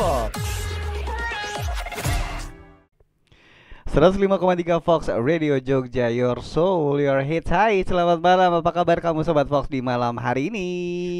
Fox. 105,3 Fox Radio Jogja, your soul, your hits. Hai, selamat malam. Apa kabar kamu Sobat Fox di malam hari ini?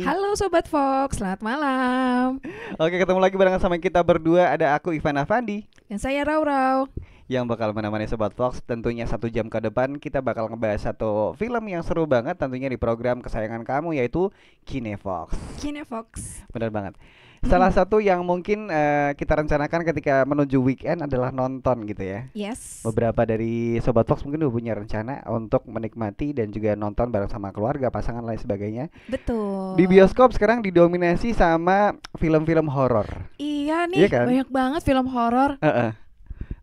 Halo Sobat Fox, selamat malam. Oke, ketemu lagi barengan sama kita berdua. Ada aku Ivan Afandi Dan saya Raurau yang bakal menemani Sobat Fox. Tentunya 1 jam ke depan kita bakal ngebahas satu film yang seru banget tentunya di program kesayangan kamu, yaitu Kinefox. Kinefox. Benar banget. Salah satu yang mungkin kita rencanakan ketika menuju weekend adalah nonton gitu ya. Yes. Beberapa dari Sobat Fox mungkin udah punya rencana untuk menikmati dan juga nonton bareng sama keluarga, pasangan lain sebagainya. Betul. Di bioskop sekarang didominasi sama film-film horor. Iya nih, Iya kan? banyak banget film horor.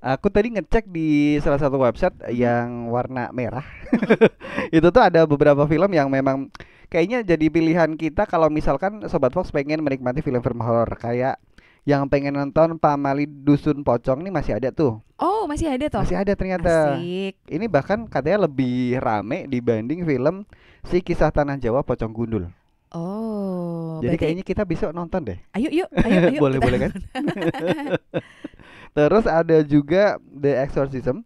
Aku tadi ngecek di salah satu website yang warna merah. Itu tuh ada beberapa film yang memang kayaknya jadi pilihan kita kalau misalkan Sobat Fox pengen menikmati film-film horor. Kayak yang pengen nonton Pamali Dusun Pocong nih masih ada tuh. Oh, masih ada toh? Masih ada ternyata. Asik. Ini bahkan katanya lebih rame dibanding film Si Kisah Tanah Jawa Pocong Gundul. Oh, Jadi berarti kayaknya kita besok nonton deh. ayo yuk. Boleh kita- boleh kan? Terus ada juga The Exorcism.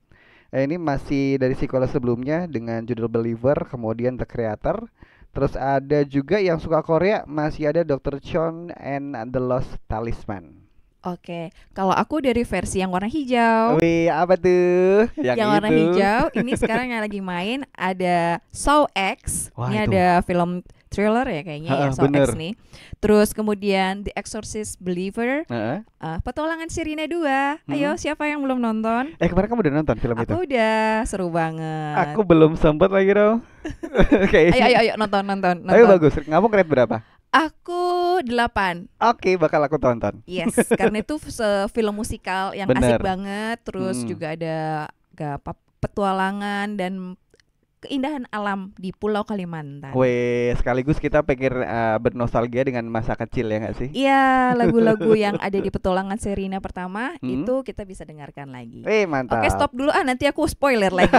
Ini masih dari sequel sebelumnya dengan judul Believer, kemudian The Creator. Terus ada juga yang suka Korea, masih ada Dr. Chon and the Lost Talisman. Oke, kalau aku dari versi yang warna hijau. Wih, apa tuh? Yang warna hijau ini sekarang yang lagi main ada Saw X. Wah, Ini itu. ada film thriller ya kayaknya ya, Saw bener. X nih. Terus kemudian The Exorcist Believer, Heeh. Petualangan Sirina 2. Ayo, siapa yang belum nonton? Kemarin kamu udah nonton film itu? Aku udah, seru banget. Aku belum sempat lagi dong. Ayo nonton. Ayo bagus. Kamu grade berapa? Aku 8. Oke, bakal aku tonton. Yes, karena itu film musikal yang Bener. asik banget. Terus juga ada petualangan dan keindahan alam di Pulau Kalimantan. Weh, sekaligus kita pengen bernostalgia dengan masa kecil ya nggak sih? Iya, lagu-lagu yang ada di Petualangan Sirina pertama Hmm. itu kita bisa dengarkan lagi. Mantap. Oke, stop dulu nanti aku spoiler lagi.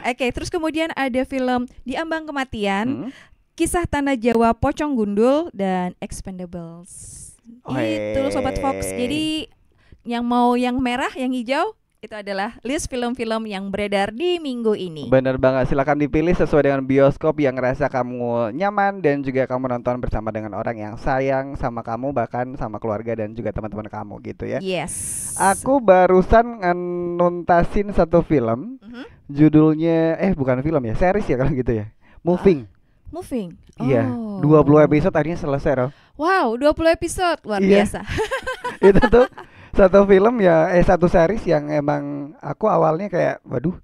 Oke, terus kemudian ada film Di Ambang Kematian, Kisah Tanah Jawa Pocong Gundul, dan Expendables. Itu Sobat Fox. Jadi yang mau yang merah, yang hijau, itu adalah list film-film yang beredar di minggu ini. Bener banget, silakan dipilih sesuai dengan bioskop yang rasa kamu nyaman dan juga kamu nonton bersama dengan orang yang sayang sama kamu, bahkan sama keluarga dan juga teman-teman kamu gitu ya. Yes. Aku barusan nuntasin satu film, judulnya bukan film ya, series ya kalau gitu ya. Moving. Moving. Iya, Oh. 20 episode akhirnya selesai loh. Wow, 20 episode. Luar Iya. biasa. Itu tuh satu film ya, satu series yang emang aku awalnya kayak waduh,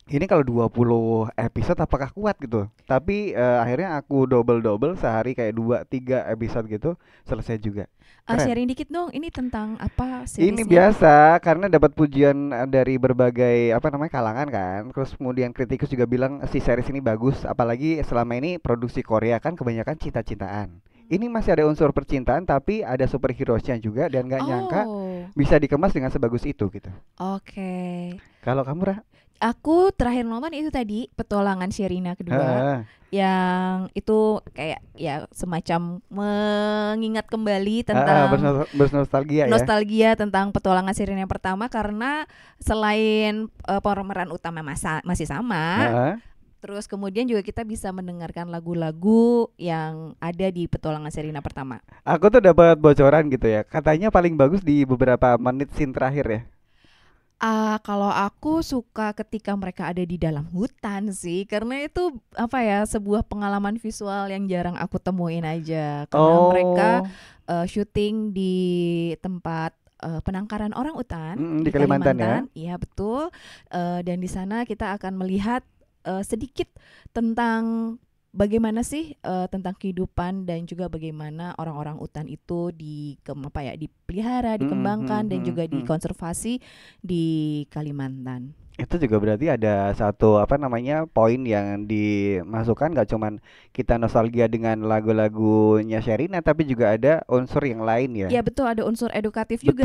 ini kalau 20 episode apakah kuat gitu. Tapi akhirnya aku double sehari kayak 2-3 episode gitu selesai juga. Keren. Sharing dikit dong, ini tentang apa Ini seriesnya? biasa karena dapat pujian dari berbagai kalangan kan. Terus kemudian kritikus juga bilang si series ini bagus, apalagi selama ini produksi Korea kan kebanyakan cinta-cintaan. Ini masih ada unsur percintaan tapi ada superhero-nya juga dan nggak nyangka bisa dikemas dengan sebagus itu gitu. Oke. Kalau kamu Ra? Aku terakhir nonton itu tadi Petualangan Sherina kedua, Ah, yang itu kayak ya semacam mengingat kembali tentang bernostalgia ya. nostalgia tentang Petualangan Sherina yang pertama, karena selain pemeran utama masih sama, Ah, terus kemudian juga kita bisa mendengarkan lagu-lagu yang ada di Petualangan Sherina pertama. aku tuh dapat bocoran gitu ya. Katanya paling bagus di beberapa menit scene terakhir ya. Kalau aku suka ketika mereka ada di dalam hutan sih, karena itu apa ya, sebuah pengalaman visual yang jarang aku temuin aja. Karena mereka syuting di tempat penangkaran orang utan di Kalimantan ya. Iya betul. Dan di sana kita akan melihat sedikit tentang bagaimana sih tentang kehidupan dan juga bagaimana orang-orang hutan itu dipelihara, dikembangkan dan juga dikonservasi di Kalimantan. Itu juga berarti ada satu poin yang dimasukkan, gak cuman kita nostalgia dengan lagu-lagunya Sherina tapi juga ada unsur yang lain ya. Iya betul, ada unsur edukatif juga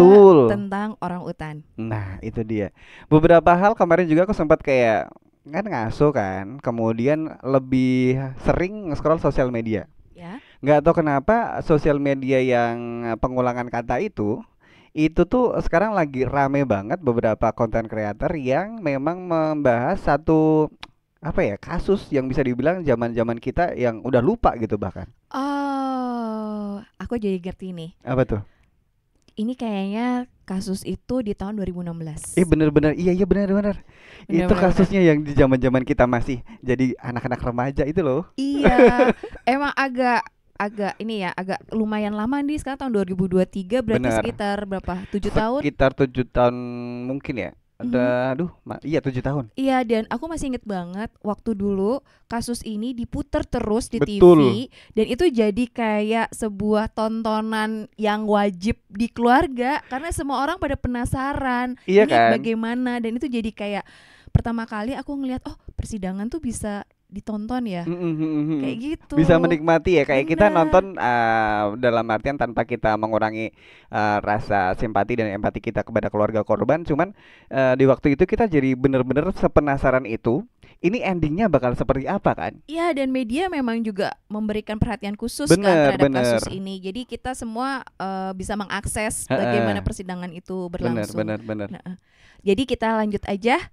tentang orang hutan. Nah itu dia. Beberapa hal kemarin juga aku sempat kayak ngaso kan, kemudian lebih sering nge-scroll sosial media. Ya. nggak tahu kenapa sosial media yang pengulangan kata itu tuh sekarang lagi rame banget beberapa konten creator yang memang membahas satu apa ya kasus yang bisa dibilang zaman-zaman kita yang udah lupa gitu bahkan. Oh, aku jadi ngerti nih. Apa tuh? Ini kayaknya kasus itu di tahun 2016. Bener-bener iya iya bener-bener. Bener Itu bener bener. kasusnya yang di zaman-zaman kita masih jadi anak-anak remaja itu loh. Iya, emang agak agak ini ya, agak lumayan lama nih sekarang tahun 2023 berarti Bener. sekitar berapa? 7 tahun? Sekitar 7 tahun mungkin ya. Mhm. Ada, aduh, iya 7 tahun. Iya, dan aku masih inget banget waktu dulu kasus ini diputer terus di Betul. TV dan itu jadi kayak sebuah tontonan yang wajib di keluarga karena semua orang pada penasaran Iya ini kan? bagaimana dan itu jadi kayak pertama kali aku ngelihat oh persidangan tuh bisa ditonton ya Mhm, mhm, mhm. kayak gitu. Bisa menikmati ya kayak kita Bener. nonton dalam artian tanpa kita mengurangi rasa simpati dan empati kita kepada keluarga korban, cuman di waktu itu kita jadi bener-bener sepenasaran itu. Ini endingnya bakal seperti apa kan? Iya dan media memang juga memberikan perhatian khusus kan Bener, terhadap kasus bener, ini. Jadi kita semua bisa mengakses bagaimana heeh, persidangan itu bener, berlangsung. bener, bener. Nah, jadi kita lanjut aja.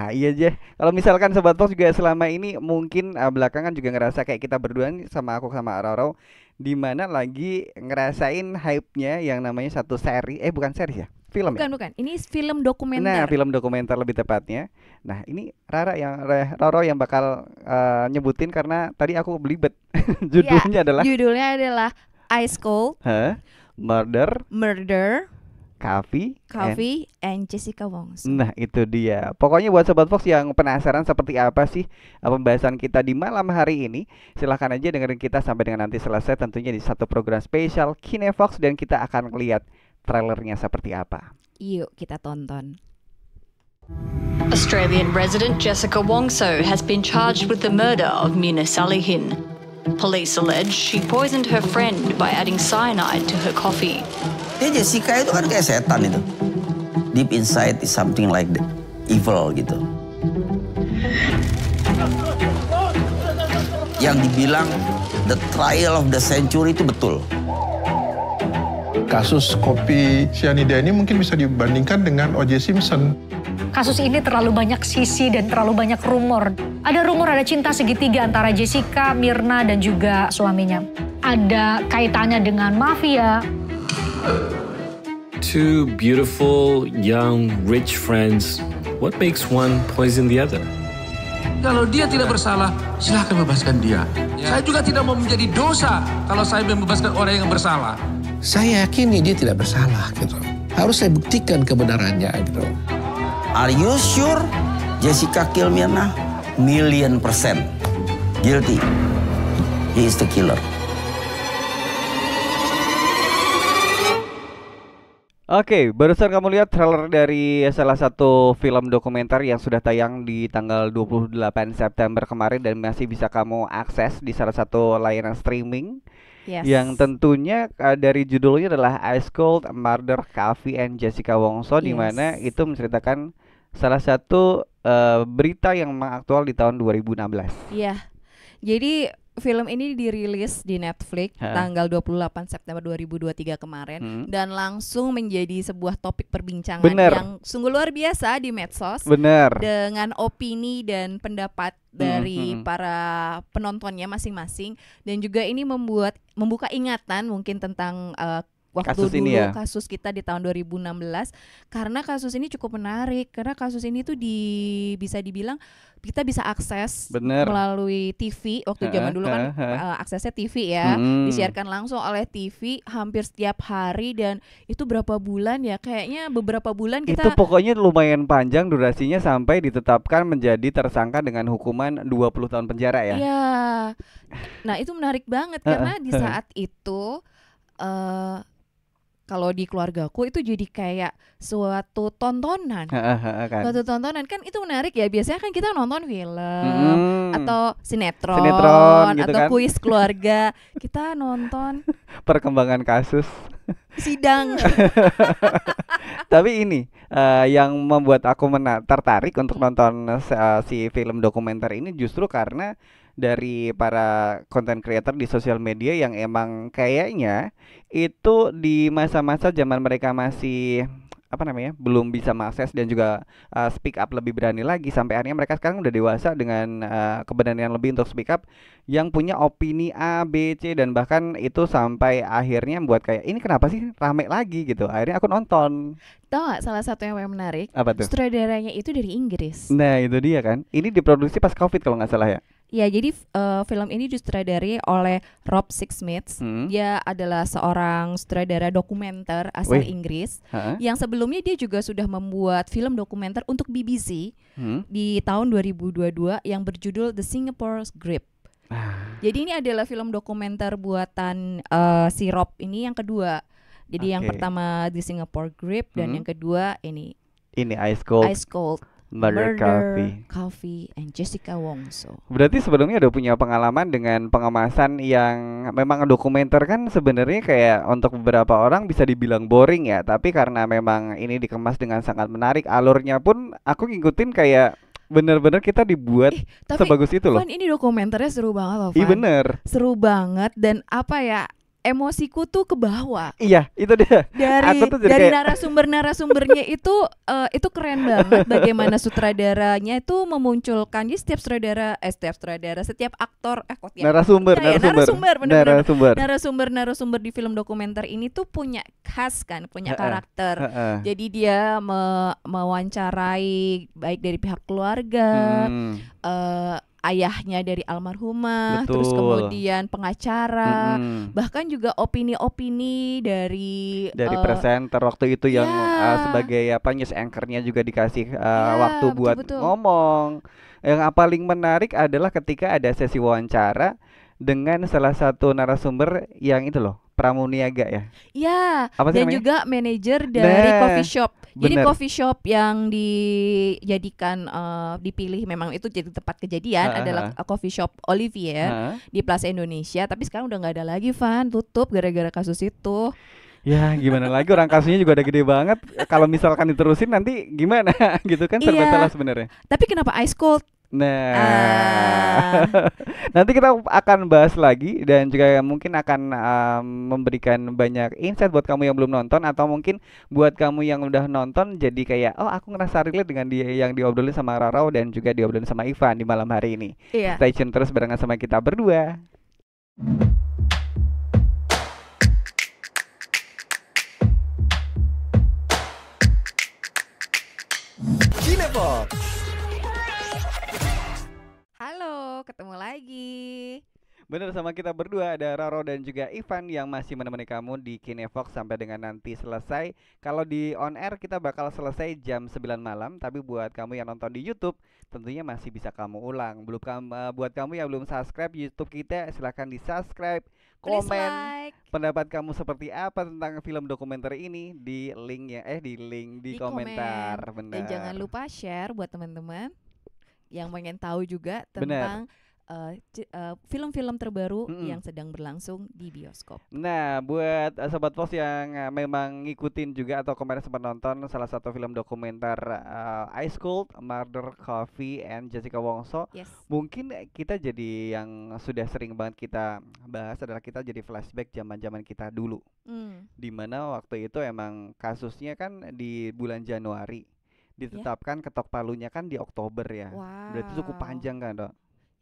Iya aja. Kalau misalkan Sobat Fox juga selama ini mungkin belakangan juga ngerasa kayak kita berdua nih sama aku sama Roro di mana lagi ngerasain hype-nya yang namanya satu seri, bukan seri ya, film ya. Bukan bukan. Ini film Nah, dokumenter. film dokumenter lebih tepatnya. Nah, ini Roro yang bakal nyebutin karena tadi aku belibet. Ya, Judulnya adalah judulnya adalah Ice Cold Murder Murder Coffee and Coffee and Jessica Wongso. Nah itu dia. Pokoknya buat Sobat Fox yang penasaran seperti apa sih pembahasan kita di malam hari ini, silahkan aja dengerin kita sampai dengan nanti selesai tentunya di satu program spesial Kinefox dan kita akan lihat trailernya seperti apa. Yuk kita tonton. Australian resident Jessica Wongso has been charged with the murder of Mina Salihin. Police allege she poisoned her friend by adding cyanide to her coffee. Dia Jessica itu kan kayak setan itu. Deep inside is something like the evil gitu. Yang dibilang the trial of the century itu betul. Kasus kopi cyanida ini mungkin bisa dibandingkan dengan O.J. Simpson. Kasus ini terlalu banyak sisi dan terlalu banyak rumor. Ada rumor ada cinta segitiga antara Jessica, Mirna, dan juga suaminya. Ada kaitannya dengan mafia. Two beautiful, young, rich friends. What makes one poison the other? Kalau dia tidak bersalah, silahkan bebaskan dia. Saya juga tidak mau menjadi dosa kalau saya membebaskan orang yang bersalah. Saya yakini dia tidak bersalah gitu. Harus saya buktikan kebenarannya gitu. Are you sure Jessica kill Mirna? 1,000,000% guilty. He is the killer. Oke, barusan kamu lihat trailer dari salah satu film dokumenter yang sudah tayang di tanggal 28 September kemarin dan masih bisa kamu akses di salah satu layanan streaming. Yes. Yang tentunya dari judulnya adalah Ice Cold Murder Coffee and Jessica Wongso, di mana Yes. itu menceritakan salah satu berita yang aktual di tahun 2016. Iya. Jadi film ini dirilis di Netflix tanggal 28 September 2023 kemarin dan langsung menjadi sebuah topik perbincangan yang sungguh luar biasa di medsos. Bener. Dengan opini dan pendapat dari para penontonnya masing-masing dan juga ini membuka ingatan mungkin tentang waktu kasus dulu ini ya? Kasus kita di tahun 2016 karena kasus ini cukup menarik karena kasus ini tuh bisa dibilang kita bisa akses melalui TV waktu zaman dulu kan aksesnya TV ya disiarkan langsung oleh TV hampir setiap hari dan itu berapa bulan ya kayaknya beberapa bulan kita itu pokoknya lumayan panjang durasinya sampai ditetapkan menjadi tersangka dengan hukuman 20 tahun penjara ya. Iya. Nah itu menarik banget karena di saat itu kalau di keluargaku itu jadi kayak suatu tontonan. Kan. Suatu tontonan kan itu menarik ya. Biasanya kan kita nonton film atau sinetron gitu atau kan? kuis keluarga. Kita nonton perkembangan kasus. Sidang. Tapi ini yang membuat aku tertarik untuk nonton si film dokumenter ini justru karena dari para content creator di sosial media yang emang kayaknya itu di masa-masa zaman mereka masih apa namanya belum bisa mengakses dan juga speak up lebih berani lagi sampai akhirnya mereka sekarang udah dewasa dengan keberanian lebih untuk speak up yang punya opini A, B, C dan bahkan itu sampai akhirnya buat kayak ini kenapa sih rame lagi gitu. Akhirnya aku nonton. Tahu nggak salah satu yang menarik? Apa tuh? Sutradaranya itu dari Inggris. Nah itu dia kan. Ini diproduksi pas COVID kalau nggak salah ya. Ya, jadi film ini disutradarai oleh Rob Sixsmith. Dia adalah seorang sutradara dokumenter asal Inggris yang sebelumnya dia juga sudah membuat film dokumenter untuk BBC di tahun 2022 yang berjudul The Singapore's Grip. Jadi ini adalah film dokumenter buatan si Rob ini yang kedua. Jadi yang pertama The Singapore Grip dan yang kedua ini Ice Cold. Murder Coffee and Jessica Wongso. Berarti sebelumnya udah punya pengalaman dengan pengemasan yang memang dokumenter kan sebenarnya kayak untuk beberapa orang bisa dibilang boring ya, tapi karena memang ini dikemas dengan sangat menarik, alurnya pun aku ngikutin kayak bener-bener kita dibuat sebagus itu loh. Van, ini dokumenternya seru banget loh, Van. Iya bener. Seru banget dan apa ya? Emosiku tuh ke bawah. Iya, itu dia. Dari narasumbernya itu keren banget bagaimana sutradaranya itu memunculkan di setiap aktor narasumber di film dokumenter ini tuh punya khas kan, punya karakter. Jadi dia mewawancarai baik dari pihak keluarga, ayahnya dari almarhumah, terus kemudian pengacara, bahkan juga opini-opini dari presenter waktu itu yang sebagai news anchor-nya juga dikasih waktu buat ngomong. Yang paling menarik adalah ketika ada sesi wawancara dengan salah satu narasumber yang itu loh, pramuniaga ya. Iya. Dan namanya? juga manajer dari coffee shop. Jadi coffee shop yang dijadikan dipilih memang itu jadi tempat kejadian adalah coffee shop Olivier di Plaza Indonesia. Tapi sekarang udah nggak ada lagi, Van, tutup gara-gara kasus itu. Ya gimana lagi, orang kasusnya juga udah gede banget. Kalau misalkan diterusin nanti gimana gitu kan, serba salah sebenarnya. Tapi kenapa Ice Cold? Nah, nanti kita akan bahas lagi dan juga mungkin akan memberikan banyak insight buat kamu yang belum nonton atau mungkin buat kamu yang udah nonton jadi kayak aku ngerasa relate dengan dia yang diobrolin sama Raro dan juga diobrolin sama Ivan di malam hari ini. Stay tune terus barengan sama kita berdua. Kinepox. Halo, ketemu lagi. Bener, sama kita berdua ada Raro dan juga Ivan yang masih menemani kamu di Kinevox sampai dengan nanti selesai. Kalau di on air kita bakal selesai jam 9 malam, tapi buat kamu yang nonton di YouTube tentunya masih bisa kamu ulang. Buat kamu yang belum subscribe YouTube kita, silahkan di subscribe, komen pendapat kamu seperti apa tentang film dokumenter ini di linknya di komentar. Bener. Dan jangan lupa share buat teman-teman yang pengen tahu juga tentang film-film terbaru yang sedang berlangsung di bioskop. Nah, buat Sobat Fox yang memang ngikutin juga atau kemarin sempat nonton salah satu film dokumenter Ice Cold, Murder Coffee and Jessica Wongso, mungkin kita jadi yang sudah sering banget kita bahas adalah kita jadi flashback zaman-zaman kita dulu. Dimana waktu itu emang kasusnya kan di bulan Januari, ditetapkan ketok palunya kan di Oktober ya. Berarti cukup panjang kan, Dok?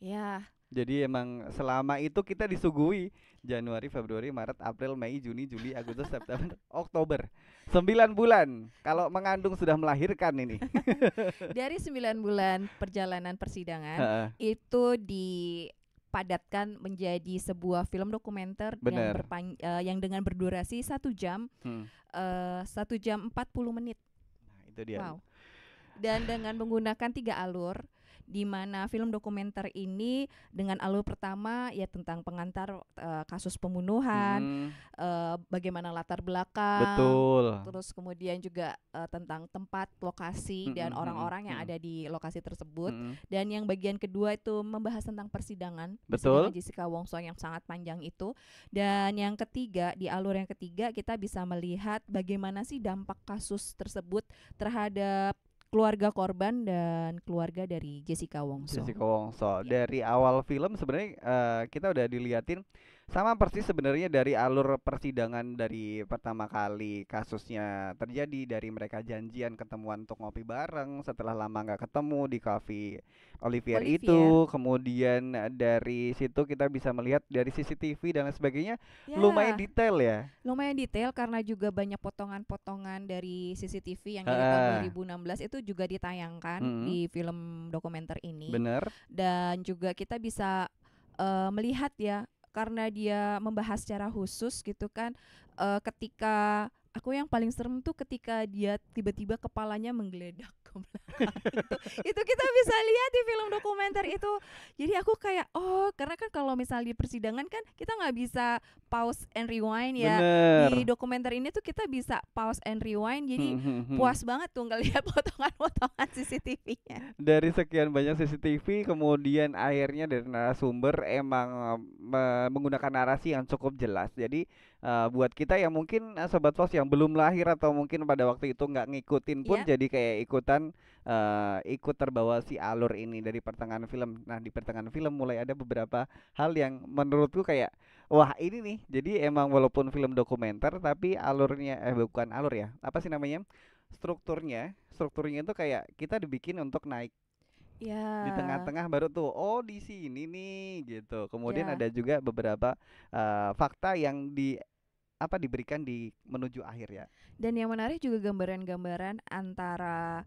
Ya. Jadi emang selama itu kita disuguhi Januari, Februari, Maret, April, Mei, Juni, Juli, Agustus, September, Oktober. 9 bulan kalau mengandung sudah melahirkan ini. Dari 9 bulan perjalanan persidangan itu dipadatkan menjadi sebuah film dokumenter yang dengan berdurasi 1 jam 1 jam 40 menit. Nah, itu dia. Wow. Dan dengan menggunakan 3 alur. di mana film dokumenter ini dengan alur pertama ya tentang pengantar kasus pembunuhan, bagaimana latar belakang, Betul. terus kemudian juga tentang tempat, lokasi dan orang-orang yang ada di lokasi tersebut. Dan yang bagian kedua itu membahas tentang persidangan Jessica Wongso yang sangat panjang itu. Dan yang ketiga, di alur yang ketiga kita bisa melihat bagaimana sih dampak kasus tersebut terhadap keluarga korban dan keluarga dari Jessica Wongso. Dari awal film sebenarnya kita udah diliatin sama persis sebenarnya dari alur persidangan dari pertama kali kasusnya terjadi, dari mereka janjian ketemuan untuk ngopi bareng setelah lama nggak ketemu di cafe Olivier itu, kemudian dari situ kita bisa melihat dari CCTV dan lain sebagainya. Lumayan detail ya. Lumayan detail karena juga banyak potongan-potongan dari CCTV yang dari tahun 2016 itu juga ditayangkan di film dokumenter ini. Bener. Dan juga kita bisa melihat ya, karena dia membahas secara khusus gitu kan, ketika aku yang paling serem tuh ketika dia tiba-tiba kepalanya menggeledak ke belakang. Itu kita bisa lihat di film dokumenter itu. Jadi aku kayak karena kan kalau misalnya di persidangan kan kita nggak bisa pause and rewind ya. Di dokumenter ini tuh kita bisa pause and rewind. Jadi puas banget tuh ngelihat potongan-potongan CCTV-nya. Dari sekian banyak CCTV, kemudian akhirnya dari narasumber emang menggunakan narasi yang cukup jelas. Jadi buat kita yang mungkin Sobat Fox yang belum lahir atau mungkin pada waktu itu nggak ngikutin pun jadi kayak ikut terbawa si alur ini dari pertengahan film. Nah, di pertengahan film mulai ada beberapa hal yang menurutku kayak wah ini nih. Jadi emang walaupun film dokumenter tapi alurnya bukan alur ya. Apa sih namanya? Strukturnya itu kayak kita dibikin untuk naik. Di tengah-tengah baru tuh di sini nih gitu. Kemudian ada juga beberapa fakta yang diberikan di menuju akhir ya. Dan yang menarik juga gambaran-gambaran antara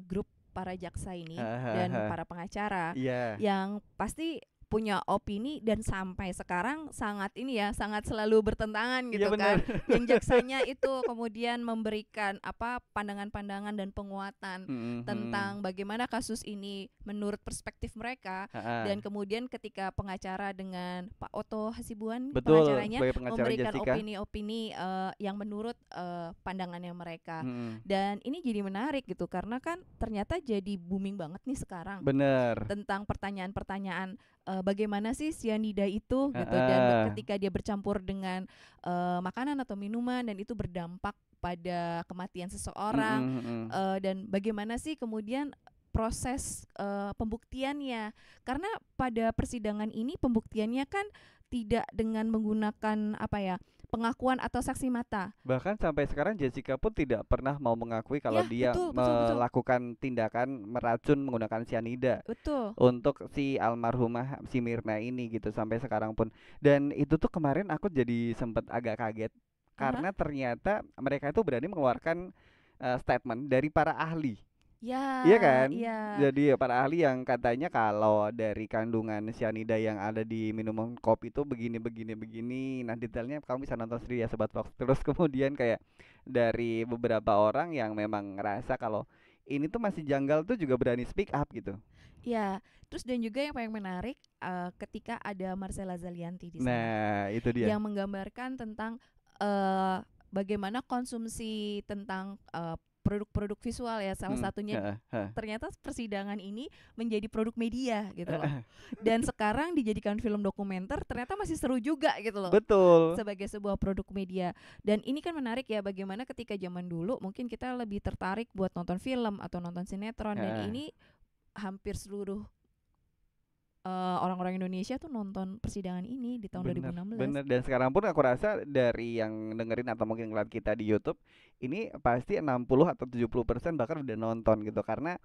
grup para jaksa ini dan para pengacara yang pasti punya opini dan sampai sekarang sangat selalu bertentangan gitu kan. Yang jaksanya itu kemudian memberikan pandangan-pandangan dan penguatan tentang bagaimana kasus ini menurut perspektif mereka, dan kemudian ketika pengacara dengan Pak Otto Hasibuan pengacaranya memberikan opini-opini yang menurut pandangannya mereka. Dan ini jadi menarik gitu karena kan ternyata jadi booming banget nih sekarang. Tentang pertanyaan-pertanyaan bagaimana sih cyanida itu gitu, dan ketika dia bercampur dengan makanan atau minuman dan itu berdampak pada kematian seseorang, dan bagaimana sih kemudian proses pembuktiannya, karena pada persidangan ini pembuktiannya kan tidak dengan menggunakan pengakuan atau saksi mata. Bahkan sampai sekarang Jessica pun tidak pernah mau mengakui kalau dia melakukan tindakan meracun menggunakan cyanida. Untuk si almarhumah si Myrna ini gitu sampai sekarang pun. Dan itu tuh kemarin aku jadi sempat agak kaget karena ternyata mereka itu berani mengeluarkan statement dari para ahli. Iya kan? Jadi para ahli yang katanya kalau dari kandungan cyanida yang ada di minuman kopi itu begini. Nah, detailnya kamu bisa nonton sendiri ya Sobat Fox. Terus kemudian kayak dari beberapa orang yang memang ngerasa kalau ini tuh masih janggal tuh juga berani speak up gitu. Terus dan juga yang paling menarik ketika ada Marcella Zalianty di sana. Nah, itu dia. Yang menggambarkan tentang bagaimana konsumsi tentang produk-produk visual ya, salah satunya ternyata persidangan ini menjadi produk media gitu loh. Dan sekarang dijadikan film dokumenter ternyata masih seru juga gitu loh. Sebagai sebuah produk media. Dan ini kan menarik ya, bagaimana ketika zaman dulu mungkin kita lebih tertarik buat nonton film atau nonton sinetron, dan ini hampir seluruh orang-orang Indonesia tuh nonton persidangan ini di tahun 2016. Dan sekarang pun aku rasa dari yang dengerin atau mungkin ngeliat kita di YouTube, ini pasti 60 atau 70% bahkan udah nonton gitu, karena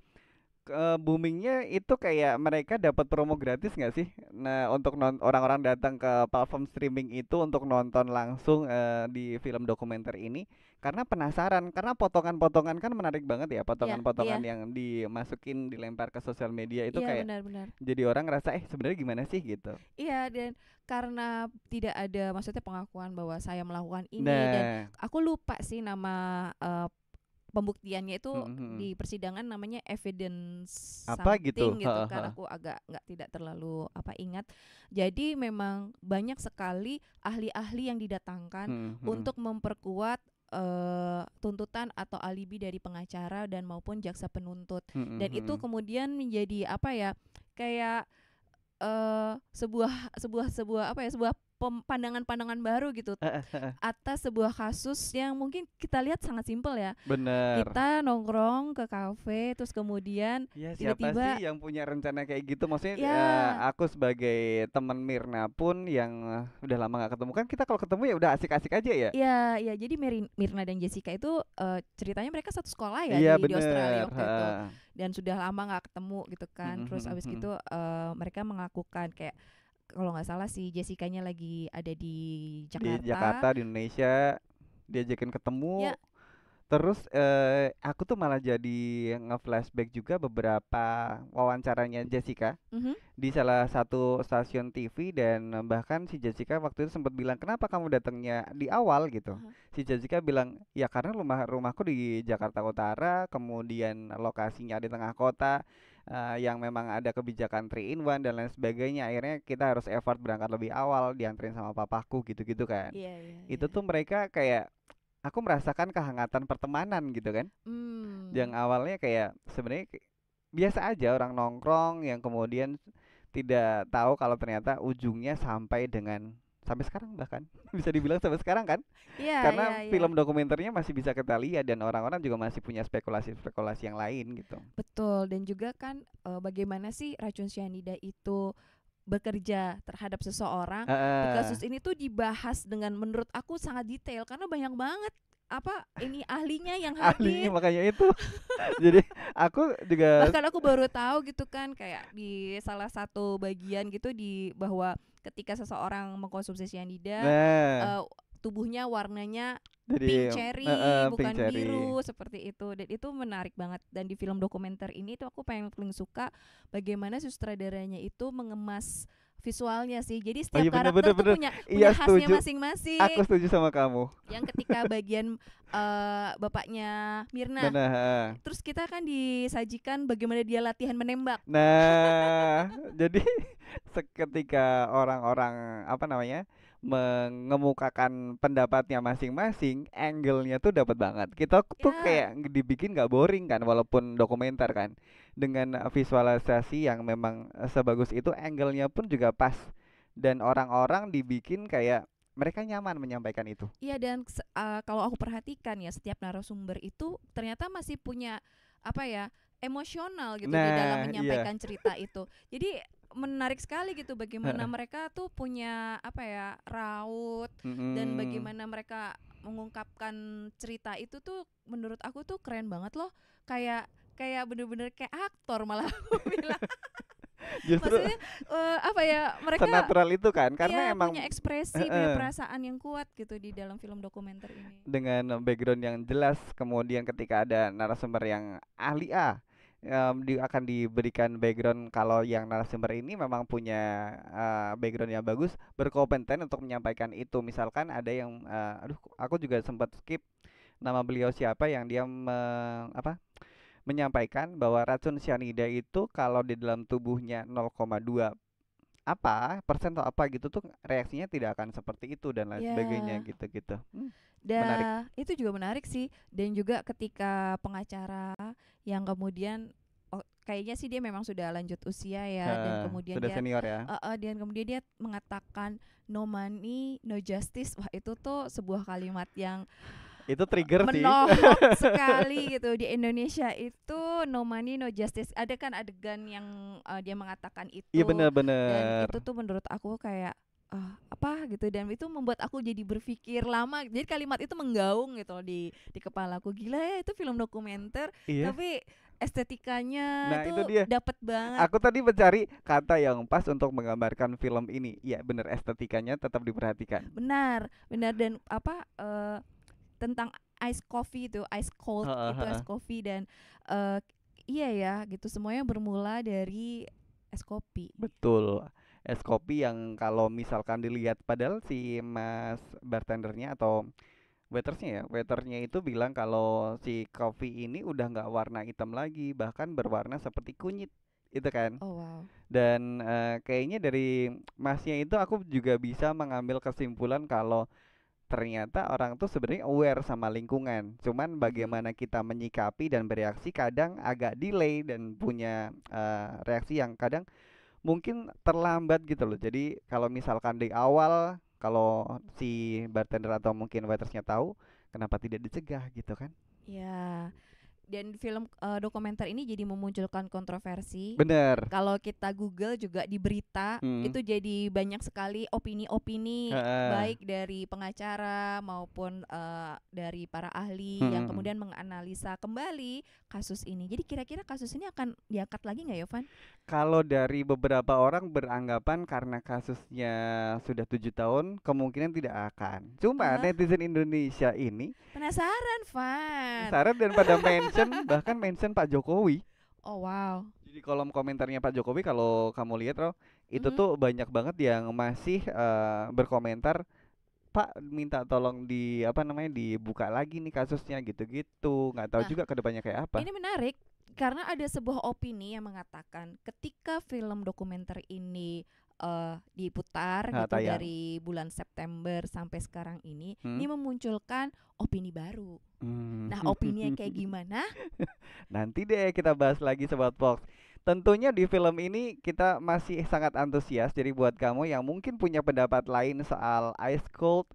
boomingnya itu kayak mereka dapat promo gratis nggak sih? Nah, untuk orang-orang datang ke platform streaming itu untuk nonton langsung di film dokumenter ini karena penasaran, karena potongan-potongan kan menarik banget ya, potongan-potongan yang dimasukin dilempar ke sosial media itu kayak benar. Jadi orang ngerasa sebenarnya gimana sih gitu. Dan karena tidak ada maksudnya pengakuan bahwa saya melakukan ini, dan aku lupa sih nama pembuktiannya itu Mhm. di persidangan namanya evidence Apa gitu? something gitu kan, Heeh. aku agak tidak terlalu ingat. Jadi memang banyak sekali ahli-ahli yang didatangkan Mhm. untuk memperkuat tuntutan atau alibi dari pengacara dan maupun jaksa penuntut. Dan itu Mhm. kemudian menjadi kayak sebuah pandangan-pandangan baru gitu Heeh, heeh. atas sebuah kasus yang mungkin kita lihat sangat simpel ya. Bener. Kita nongkrong ke kafe terus kemudian Ya siapa tiba-tiba sih yang punya rencana kayak gitu? Maksudnya ya aku sebagai teman Mirna pun yang udah lama gak ketemu, kan kita kalau ketemu ya udah asik-asik aja ya. ya jadi Mirna dan Jessica itu ceritanya mereka satu sekolah ya Iya di Australia bener. waktu itu, dan sudah lama nggak ketemu gitu kan. Mhm, Terus abis mhm. gitu mereka mengakukan kayak kalau nggak salah si Jessica-nya lagi ada di Di Jakarta. Jakarta, di Indonesia, diajakin ketemu. Ya. Terus aku tuh malah jadi nge-flashback juga beberapa wawancaranya Jessica Mhm. di salah satu stasiun TV, dan bahkan si Jessica waktu itu sempat bilang, kenapa kamu datangnya di awal gitu. Si Jessica bilang, ya karena rumahku di Jakarta Utara, kemudian lokasinya di tengah kota, yang memang ada kebijakan 3-in-1 dan lain sebagainya. Akhirnya kita harus effort berangkat lebih awal, dianterin sama papaku gitu-gitu kan. Iya. Itu tuh mereka kayak, aku merasakan kehangatan pertemanan gitu kan. Yang awalnya kayak sebenarnya biasa aja orang nongkrong, yang kemudian tidak tahu kalau ternyata ujungnya sampai sekarang, bahkan bisa dibilang sampai sekarang kan. Iya, Karena iya. film dokumenternya masih bisa kita lihat dan orang-orang juga masih punya spekulasi-spekulasi yang lain gitu. Betul, dan juga kan bagaimana sih racun cyanida itu bekerja terhadap seseorang. Di kasus ini tuh dibahas dengan menurut aku sangat detail karena banyak banget ini ahlinya yang Ahlinya hadir. makanya itu. Jadi aku juga Bahkan aku baru tahu gitu kan, kayak di salah satu bagian gitu bahwa ketika seseorang mengkonsumsi cyanida, tubuhnya warnanya jadi pink cherry, bukan pink cherry. biru seperti itu. Dan itu menarik banget. Dan di film dokumenter ini tuh aku paling suka bagaimana sutradaranya itu mengemas visualnya sih. Jadi setiap karakter tuh punya khasnya masing-masing. Aku setuju sama kamu. Yang ketika bagian bapaknya Mirna, terus kita kan disajikan bagaimana dia latihan menembak. Nah, jadi seketika orang-orang mengemukakan pendapatnya masing-masing, angle-nya tuh dapat banget. Kita tuh kayak dibikin gak boring kan, walaupun dokumenter kan. Dengan visualisasi yang memang sebagus itu, angle-nya pun juga pas. Dan orang-orang dibikin kayak mereka nyaman menyampaikan itu. Iya, dan kalau aku perhatikan ya, setiap narasumber itu ternyata masih punya emosional gitu di dalam menyampaikan cerita itu. Jadi menarik sekali gitu bagaimana mereka tuh punya raut, dan bagaimana mereka mengungkapkan cerita itu tuh menurut aku tuh keren banget loh. Kayak bener-bener kayak aktor malah aku bilang. Justru maksudnya mereka senatural itu kan, karena emang punya ekspresi, punya perasaan yang kuat gitu di dalam film dokumenter ini. Dengan background yang jelas, kemudian ketika ada narasumber yang ahli akan diberikan background kalau yang narasumber ini memang punya background yang bagus, berkompeten untuk menyampaikan itu. Misalkan ada yang aku juga sempat skip nama beliau siapa, yang dia menyampaikan bahwa racun cyanida itu kalau di dalam tubuhnya 0,2 persen atau gitu tuh reaksinya tidak akan seperti itu dan lain sebagainya gitu. Dan itu juga menarik sih. Dan juga ketika pengacara yang kemudian kayaknya sih dia memang sudah lanjut usia ya, dan kemudian sudah senior ya. Dan kemudian dia mengatakan no money, no justice. Wah, itu tuh sebuah kalimat yang itu trigger sih. Menohok sekali gitu. Di Indonesia itu no money no justice. Ada kan adegan yang dia mengatakan itu. Iya benar. Dan itu tuh menurut aku kayak gitu, dan itu membuat aku jadi berpikir lama. Jadi kalimat itu menggaung gitu di kepalaku. Gila ya, itu film dokumenter, tapi estetikanya itu dapat banget. Aku tadi mencari kata yang pas untuk menggambarkan film ini. Iya benar, estetikanya tetap diperhatikan. Benar. Dan tentang ice coffee itu, ice cold itu ice coffee, dan iya ya gitu, semuanya bermula dari es kopi. Betul, es kopi yang kalau misalkan dilihat, padahal si mas bartendernya atau waitersnya itu bilang kalau si kopi ini udah nggak warna hitam lagi, bahkan berwarna seperti kunyit, itu kan. Oh wow. Dan kayaknya dari masnya itu aku juga bisa mengambil kesimpulan kalau ternyata orang tuh sebenarnya aware sama lingkungan. Cuman Mhm. bagaimana kita menyikapi dan bereaksi kadang agak delay dan punya reaksi yang kadang mungkin terlambat gitu loh. Jadi kalau misalkan di awal kalau si bartender atau mungkin waitersnya tahu, kenapa tidak dicegah gitu kan? Ya. Dan film dokumenter ini jadi memunculkan kontroversi. Bener. Kalau kita Google juga di berita Hmm. itu jadi banyak sekali opini-opini Heeh. baik dari pengacara maupun dari para ahli yang Hmm. kemudian menganalisa kembali kasus ini. Jadi kira-kira kasus ini akan diangkat lagi nggak, Yovan? Kalau dari beberapa orang beranggapan karena kasusnya sudah 7 tahun, kemungkinan tidak akan. Cuma Ah, netizen Indonesia ini penasaran, Van. penasaran dan pada bahkan mention Pak Jokowi. Oh wow. Jadi kolom komentarnya Pak Jokowi kalau kamu lihat Roh, itu Mhm. tuh banyak banget yang masih berkomentar, Pak minta tolong di apa namanya dibuka lagi nih kasusnya gitu-gitu. Nggak tahu Nah, juga kedepannya kayak apa. ini menarik karena ada sebuah opini yang mengatakan ketika film dokumenter ini diputar Nah, gitu tayang. dari bulan September sampai sekarang ini Hmm? memunculkan opini baru. Hmm. Nah, opininya kayak gimana? Nanti deh kita bahas lagi Sobat Fox. Tentunya di film ini kita masih sangat antusias. Jadi buat kamu yang mungkin punya pendapat lain soal Ice Cold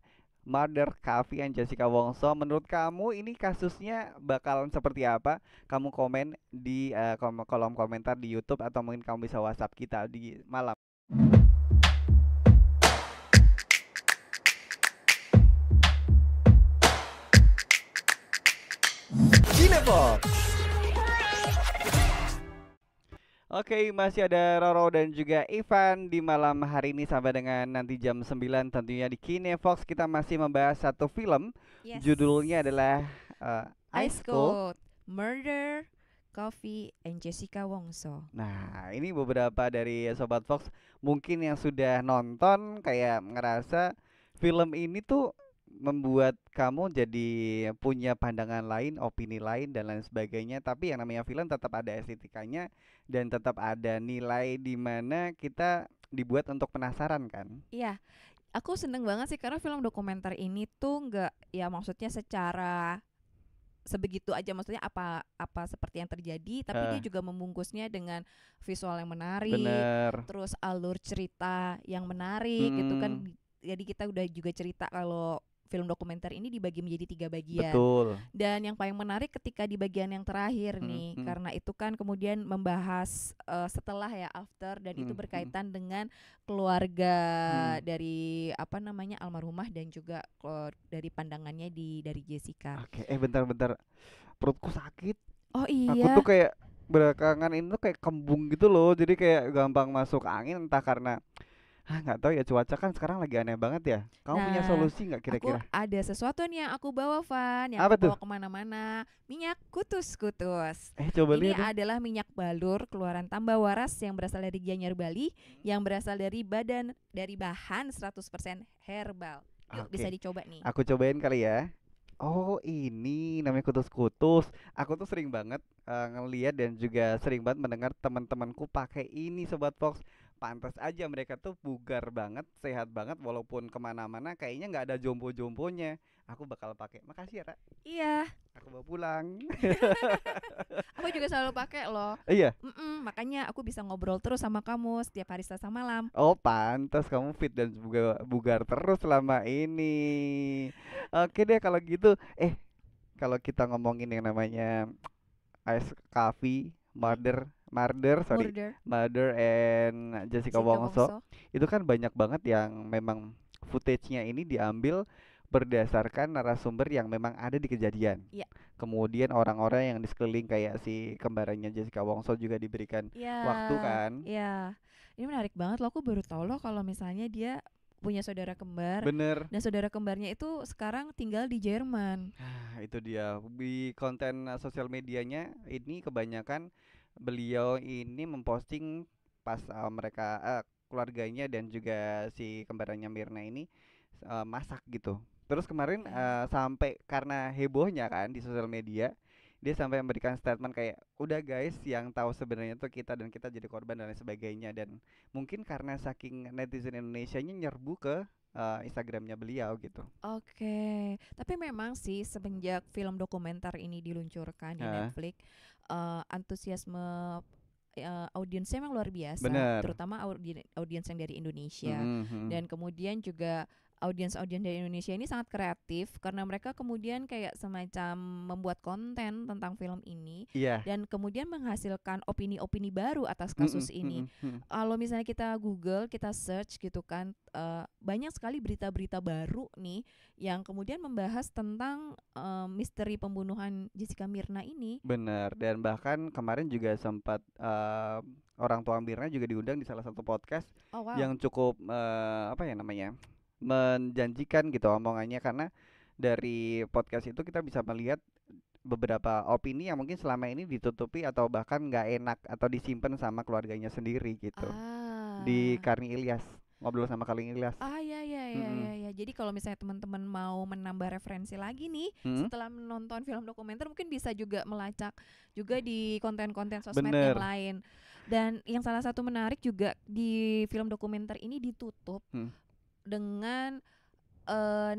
Murder Coffee and Jessica Wongso, menurut kamu ini kasusnya bakalan seperti apa? Kamu komen di kolom komentar di YouTube atau mungkin kamu bisa WhatsApp kita di malam. Cinefox. Oke, masih ada Roro dan juga Ivan di malam hari ini sampai dengan nanti jam 9 tentunya di Kinefox kita masih membahas satu film. Yes. Judulnya adalah Ice Ice Cold. Cold Murder Coffee and Jessica Wongso. Nah, ini beberapa dari Sobat Fox mungkin yang sudah nonton kayak ngerasa film ini tuh membuat kamu jadi punya pandangan lain, opini lain dan lain sebagainya. Tapi yang namanya film tetap ada estetikanya dan tetap ada nilai di mana kita dibuat untuk penasaran kan. Iya, aku seneng banget sih karena film dokumenter ini tuh nggak, ya maksudnya secara sebegitu aja, maksudnya apa seperti yang terjadi, tapi dia juga membungkusnya dengan visual yang menarik, Bener. terus alur cerita yang menarik gitu kan. Jadi kita udah juga cerita kalau film dokumenter ini dibagi menjadi 3 bagian. Betul. Dan yang paling menarik ketika di bagian yang terakhir nih, karena itu kan kemudian membahas setelah ya after, dan itu berkaitan dengan keluarga dari apa namanya almarhumah dan juga dari pandangannya dari Jessica. Oke, bentar, perutku sakit. Oh Aku iya. tuh kayak belakangan ini tuh kayak kembung gitu loh, jadi kayak gampang masuk angin entah karena nggak tahu ya, cuaca kan sekarang lagi aneh banget ya. Kamu punya solusi nggak kira-kira? Aku ada sesuatu nih yang aku bawa, Van, yang Apa aku tuh? bawa kemana-mana. Minyak kutus-kutus. Coba Ini lihat dong. adalah minyak balur keluaran Tambah Waras yang berasal dari Gianyar Bali, yang berasal dari bahan 100% herbal. Yuk, Oke. bisa dicoba nih. Aku cobain kali ya. Oh, ini namanya kutus-kutus. Aku tuh sering banget ngeliat dan juga sering banget mendengar teman-temanku pakai ini Sobat Fox. Pantas aja mereka tuh bugar banget, sehat banget, walaupun kemana-mana kayaknya nggak ada jompo-jomponya. Aku bakal pakai. Makasih ya, Ra. Iya. Aku bawa pulang. Aku juga selalu pakai loh. Iya. Makanya aku bisa ngobrol terus sama kamu setiap hari Selasa malam. Oh, pantas kamu fit dan juga bugar terus selama ini. Oke deh kalau gitu. Kalau kita ngomongin yang namanya Ice Coffee Murder and Jessica Wongso, itu kan banyak banget yang memang footage-nya ini diambil berdasarkan narasumber yang memang ada di kejadian. Iya. Kemudian orang-orang yang di sekeliling kayak si kembarannya Jessica Wongso juga diberikan waktu kan. Iya. Ini menarik banget loh, aku baru tahu loh kalau misalnya dia punya saudara kembar. Bener. Dan saudara kembarnya itu sekarang tinggal di Jerman. Itu dia, di konten sosial medianya ini kebanyakan beliau ini memposting pas keluarganya dan juga si kembarannya Mirna ini masak gitu. Terus kemarin sampai karena hebohnya kan di sosial media, dia sampai memberikan statement kayak udah guys, yang tahu sebenarnya tuh kita dan kita jadi korban dan lain sebagainya. Dan mungkin karena saking netizen Indonesianya nyerbu ke Instagramnya beliau gitu. Oke, tapi memang sih semenjak film dokumenter ini diluncurkan di Heeh. Netflix, antusiasme audiensnya memang luar biasa, Bener. terutama audiens yang dari Indonesia. Mhm. Dan kemudian juga audiens dari Indonesia ini sangat kreatif karena mereka kemudian kayak semacam membuat konten tentang film ini Iya. dan kemudian menghasilkan opini-opini baru atas kasus ini. Kalau misalnya kita Google, kita search gitu kan, banyak sekali berita-berita baru nih yang kemudian membahas tentang misteri pembunuhan Jessica Myrna ini. Bener, dan bahkan kemarin juga sempat orang tua Mirna juga diundang di salah satu podcast Oh wow. yang cukup apa ya namanya, menjanjikan gitu omongannya, karena dari podcast itu kita bisa melihat beberapa opini yang mungkin selama ini ditutupi atau bahkan nggak enak atau disimpan sama keluarganya sendiri gitu. Di Karni Ilyas, ngobrol sama Karni Ilyas. Ya. Jadi kalau misalnya teman-teman mau menambah referensi lagi nih setelah menonton film dokumenter, mungkin bisa juga melacak juga di konten-konten sosmed Bener. yang lain. Dan yang salah satu menarik juga di film dokumenter ini ditutup dengan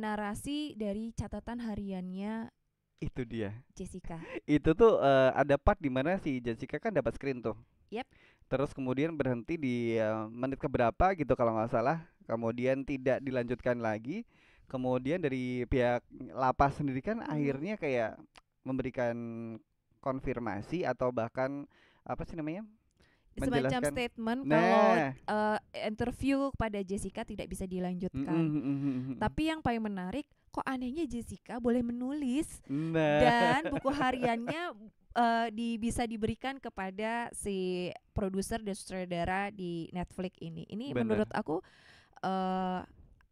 narasi dari catatan hariannya Itu dia. Jessica. Itu tuh ada part di mana si Jessica kan dapat screen tuh. Yep. Terus kemudian berhenti di menit keberapa gitu kalau nggak salah. Kemudian tidak dilanjutkan lagi. Kemudian dari pihak lapas sendiri kan akhirnya kayak memberikan konfirmasi atau bahkan apa sih namanya? Semacam statement kalau interview kepada Jessica tidak bisa dilanjutkan. Tapi yang paling menarik, kok anehnya Jessica boleh menulis dan buku hariannya bisa diberikan kepada si produser dan sutradara di Netflix ini. Ini menurut aku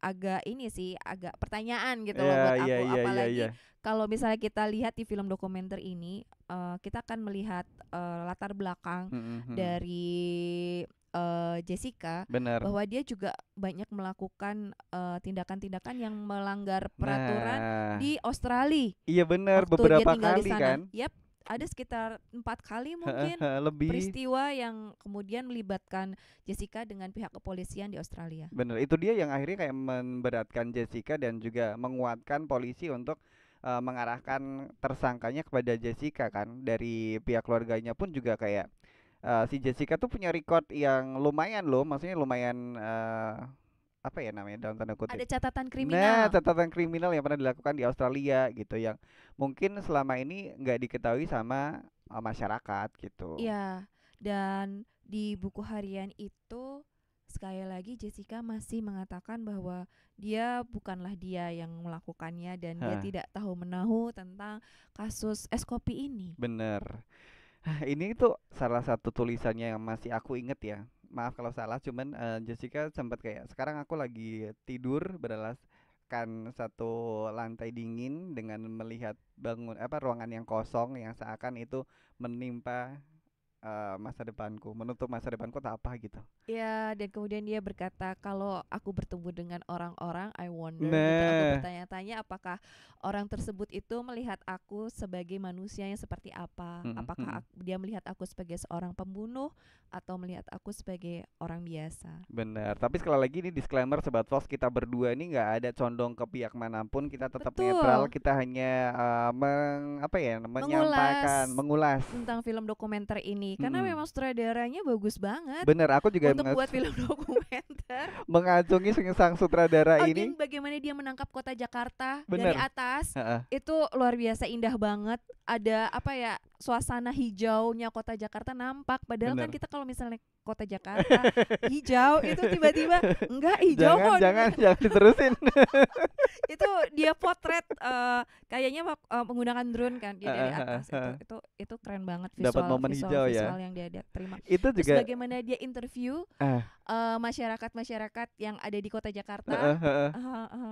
agak pertanyaan gitu loh buat aku. Apalagi kalau misalnya kita lihat di film dokumenter ini, kita akan melihat latar belakang dari Jessica. Bener. Bahwa dia juga banyak melakukan tindakan-tindakan yang melanggar peraturan di Australia. Iya benar, waktu beberapa dia tinggal kali di sana. kan. Yap, ada sekitar 4 kali mungkin lebih peristiwa yang kemudian melibatkan Jessica dengan pihak kepolisian di Australia. Bener, itu dia yang akhirnya kayak memberatkan Jessica dan juga menguatkan polisi untuk mengarahkan tersangkanya kepada Jessica kan. Dari pihak keluarganya pun juga kayak si Jessica tuh punya record yang lumayan loh, maksudnya lumayan apa ya namanya dalam tanda kutip. Ada catatan kriminal. Nah, catatan kriminal yang pernah dilakukan di Australia gitu, yang mungkin selama ini nggak diketahui sama masyarakat gitu. Iya, dan di buku harian itu sekali lagi Jessica masih mengatakan bahwa dia bukanlah dia yang melakukannya dan dia tidak tahu menahu tentang kasus es kopi ini. Bener. Ini tuh salah satu tulisannya yang masih aku inget ya. Maaf kalau salah, cuman Jessica sempat kayak, sekarang aku lagi tidur beralaskan satu lantai dingin dengan melihat ruangan yang kosong yang seakan itu menimpa masa depanku, menutup masa depanku tak apa gitu. Ya, dan kemudian dia berkata, kalau aku bertemu dengan orang-orang, I wonder, gitu, aku bertanya-tanya apakah orang tersebut itu melihat aku sebagai manusia yang seperti apa, apakah dia melihat aku sebagai seorang pembunuh atau melihat aku sebagai orang biasa. Benar, tapi sekali lagi ini disclaimer Sobat Fox, kita berdua ini nggak ada condong ke pihak manapun, kita tetap netral, kita hanya mengulas tentang film dokumenter ini. Karena memang sutradaranya bagus banget. Bener, aku juga untuk buat film dokumenter. Mengacungi sang sutradara ini. Bagaimana dia menangkap kota Jakarta Bener. dari atas, itu luar biasa indah banget. Ada suasana hijaunya kota Jakarta nampak. Padahal kan kita kalau misalnya kota Jakarta hijau itu tiba-tiba enggak hijau kok. Jangan diterusin. Itu dia potret kayaknya menggunakan drone kan dia dari atas. Itu keren banget visual yang dia terima. Itu terus juga bagaimana dia interview masyarakat yang ada di kota Jakarta.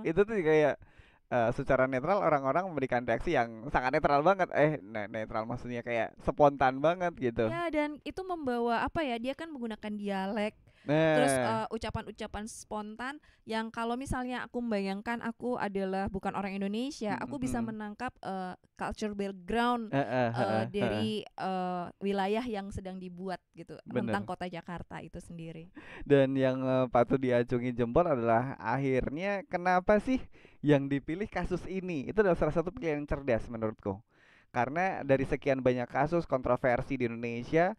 Itu tuh kayak secara netral orang-orang memberikan reaksi yang sangat netral banget. Netral maksudnya kayak spontan banget gitu. Ya, dan itu membawa dia kan menggunakan dialek Terus Nah, ucapan-ucapan spontan yang kalau misalnya aku membayangkan aku adalah bukan orang Indonesia, aku bisa menangkap culture background dari wilayah yang sedang dibuat gitu tentang bener. kota Jakarta itu sendiri. Dan yang patut diacungi jempol adalah akhirnya kenapa sih yang dipilih kasus ini? Itu adalah salah satu pilihan yang cerdas menurutku. Karena dari sekian banyak kasus kontroversi di Indonesia,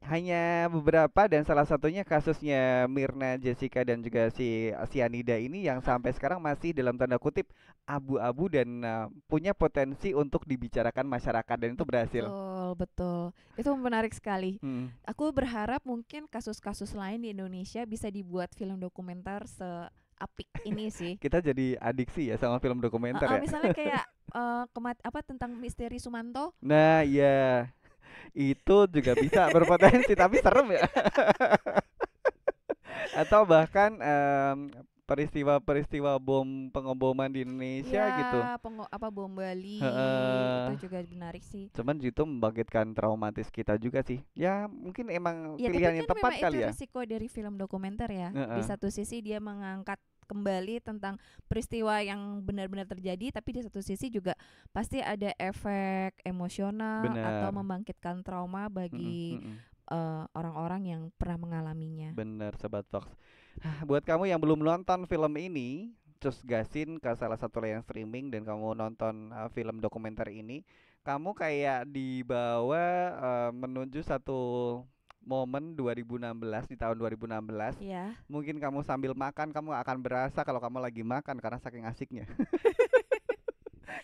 hanya beberapa dan salah satunya kasusnya Mirna Jessica dan juga si Cyanida ini yang sampai sekarang masih dalam tanda kutip abu-abu dan punya potensi untuk dibicarakan masyarakat dan itu berhasil. Betul, betul. Itu menarik sekali. Hmm. Aku berharap mungkin kasus-kasus lain di Indonesia bisa dibuat film dokumenter seapik ini sih. Kita jadi adiksi ya sama film dokumenter ya. Misalnya kayak tentang misteri Sumanto. Nah, ya itu juga bisa berpotensi tapi serem ya. Atau bahkan peristiwa-peristiwa bom pengeboman di Indonesia gitu. Bom Bali Heeh. itu juga menarik sih. Cuman itu membangkitkan traumatis kita juga sih. Ya mungkin emang Ya, pilihan tapi yang kan tepat memang kali itu ya. risiko dari film dokumenter ya. Heeh. Di satu sisi dia mengangkat kembali tentang peristiwa yang benar-benar terjadi, tapi di satu sisi juga pasti ada efek emosional atau Benar. membangkitkan trauma bagi orang-orang yang pernah mengalaminya. Bener Sobat Fox. Buat kamu yang belum nonton film ini, cus gasin ke salah satu layanan streaming dan kamu nonton film dokumenter ini, kamu kayak dibawa menuju satu momen 2016 di tahun 2016. Iya. Mungkin kamu sambil makan kamu akan berasa kalau kamu lagi makan karena saking asiknya.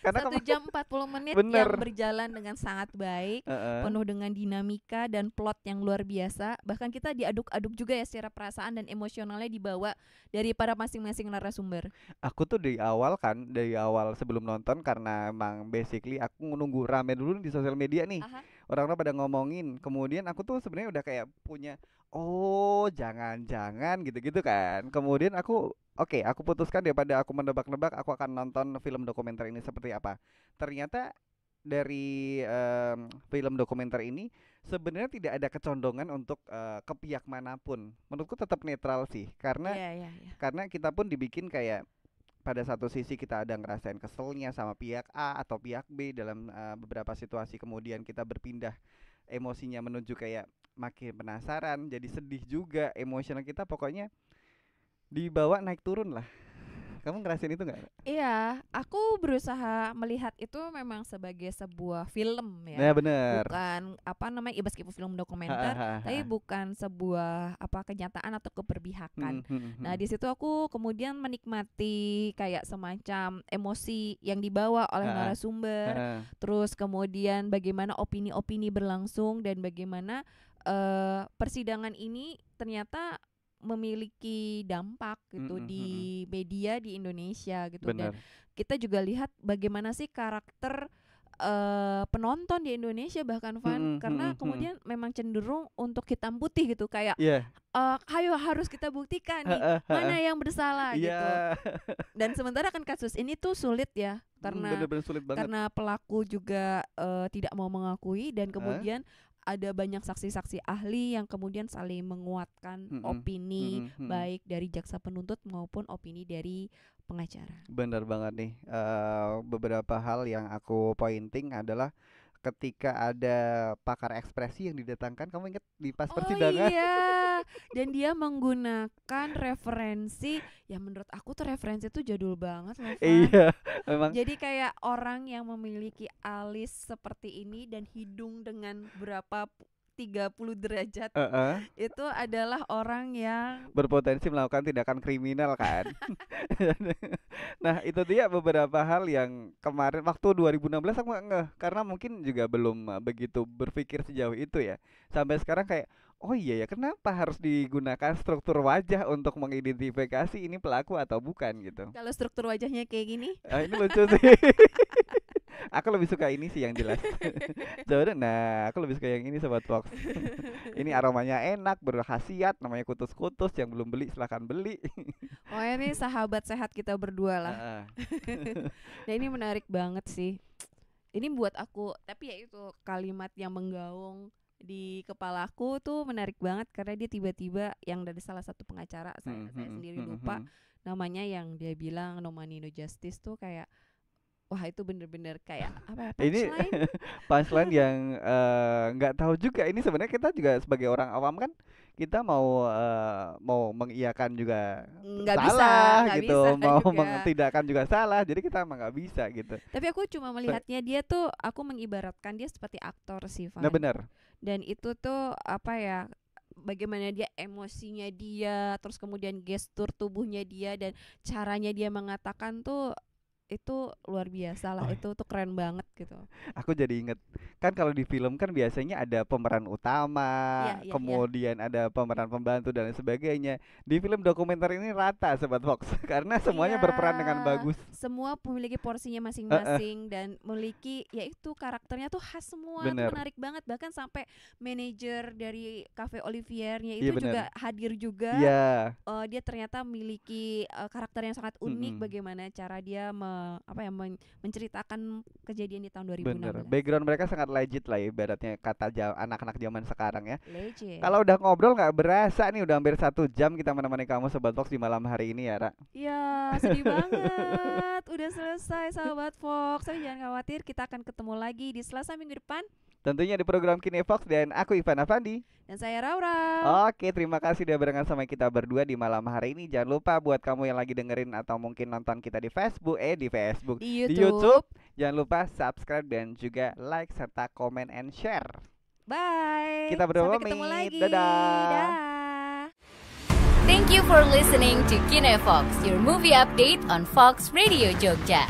Karena 1 jam 40 menit Bener. yang berjalan dengan sangat baik, penuh dengan dinamika dan plot yang luar biasa. Bahkan kita diaduk-aduk juga ya secara perasaan dan emosionalnya dibawa dari para masing-masing narasumber. Aku tuh dari awal sebelum nonton karena emang basically aku nunggu rame dulu di sosial media nih. Aha. Orang-orang pada ngomongin. Kemudian aku tuh sebenarnya udah kayak punya oh, jangan-jangan gitu-gitu kan. Kemudian aku putuskan daripada aku menebak-nebak, aku akan nonton film dokumenter ini seperti apa. Ternyata dari film dokumenter ini sebenarnya tidak ada kecondongan untuk ke pihak manapun. Menurutku tetap netral sih, karena Iya. karena kita pun dibikin kayak pada satu sisi kita ada ngerasain keselnya sama pihak A atau pihak B dalam beberapa situasi, kemudian kita berpindah emosinya menuju kayak makin penasaran, jadi sedih juga, emosional kita pokoknya dibawa naik turun lah. Kamu ngerasain itu nggak? Iya, aku berusaha melihat itu memang sebagai sebuah film ya. Nah, bener. Bukan ya meskipun film dokumenter, tapi bukan sebuah kenyataan atau keberpihakan. Nah, di situ aku kemudian menikmati kayak semacam emosi yang dibawa oleh narasumber, terus kemudian bagaimana opini-opini berlangsung dan bagaimana persidangan ini ternyata memiliki dampak gitu di media di Indonesia gitu. Bener. Dan kita juga lihat bagaimana sih karakter penonton di Indonesia bahkan Van, karena kemudian memang cenderung untuk hitam putih gitu kayak ayo harus kita buktikan nih mana yang bersalah gitu. Dan sementara kan kasus ini tuh sulit ya karena bener-bener sulit banget. karena pelaku juga tidak mau mengakui dan kemudian ada banyak saksi-saksi ahli yang kemudian saling menguatkan opini baik dari jaksa penuntut maupun opini dari pengacara. Bener banget nih. Beberapa hal yang aku pointing adalah ketika ada pakar ekspresi yang didatangkan, kamu ingat di pas persidangan? Oh iya, dan dia menggunakan referensi yang menurut aku tuh referensi tuh jadul banget loh, Van. Iya, memang. Jadi kayak orang yang memiliki alis seperti ini dan hidung dengan berapa 30 derajat itu adalah orang yang berpotensi melakukan tindakan kriminal kan. Nah itu dia beberapa hal yang kemarin waktu 2016 aku nggak ngeh karena mungkin juga belum begitu berpikir sejauh itu ya. Sampai sekarang kayak oh iya ya kenapa harus digunakan struktur wajah untuk mengidentifikasi ini pelaku atau bukan gitu. kalau struktur wajahnya kayak gini. Ini lucu sih. Aku lebih suka ini sih yang jelas. Nah, aku lebih suka yang ini Sobat Fox. Ini aromanya enak, berkhasiat, namanya kutus-kutus. Yang belum beli silahkan beli. Oh ini sahabat sehat kita berdua lah. Nah ini menarik banget sih. Ini buat aku, tapi ya itu kalimat yang menggaung di kepalaku tuh menarik banget karena dia tiba-tiba yang dari salah satu pengacara saya sendiri lupa namanya, yang dia bilang no money no justice tuh kayak wah itu bener-bener kayak apa ya, Ini punchline yang nggak tahu juga. Ini sebenarnya kita juga sebagai orang awam kan kita mau mengiyakan juga nggak salah bisa, gitu, bisa mau juga. mengtidakkan juga salah. Jadi kita emang nggak bisa gitu. Tapi aku cuma melihatnya dia tuh, aku mengibaratkan dia seperti aktor sih, Van. Nah benar. Dan itu tuh apa ya, bagaimana dia emosinya dia, terus kemudian gestur tubuhnya dia dan caranya dia mengatakan tuh itu luar biasa lah. Itu tuh keren banget gitu. Aku jadi inget kan kalau di film kan biasanya ada pemeran utama, kemudian ada pemeran pembantu dan lain sebagainya. Di film dokumenter ini rata Sobat Fox karena semuanya berperan dengan bagus. Semua memiliki porsinya masing-masing dan memiliki yaitu karakternya tuh khas semua. Itu menarik banget, bahkan sampai manajer dari Cafe Oliviernya itu juga hadir juga. Dia ternyata memiliki karakter yang sangat unik. Bagaimana cara dia menceritakan kejadian di tahun 2016. Bener. Background mereka sangat legit lah ibaratnya kata anak-anak zaman sekarang ya. Legit. Kalau udah ngobrol nggak berasa nih udah hampir 1 jam kita menemani kamu Sobat Fox di malam hari ini ya, Ra. Ya sedih banget. Udah selesai Sobat Fox. Tapi jangan khawatir, kita akan ketemu lagi di Selasa minggu depan. Tentunya di program Kinefox dan aku Ivan Afandi. Dan saya Raura. Oke, terima kasih udah barengan sama kita berdua di malam hari ini. Jangan lupa buat kamu yang lagi dengerin atau mungkin nonton kita di Facebook, di YouTube. Jangan lupa subscribe dan juga like serta comment and share. Bye. Kita berdua sampai ketemu lagi. Dadah. Thank you for listening to Kinefox, your movie update on Fox Radio Jogja.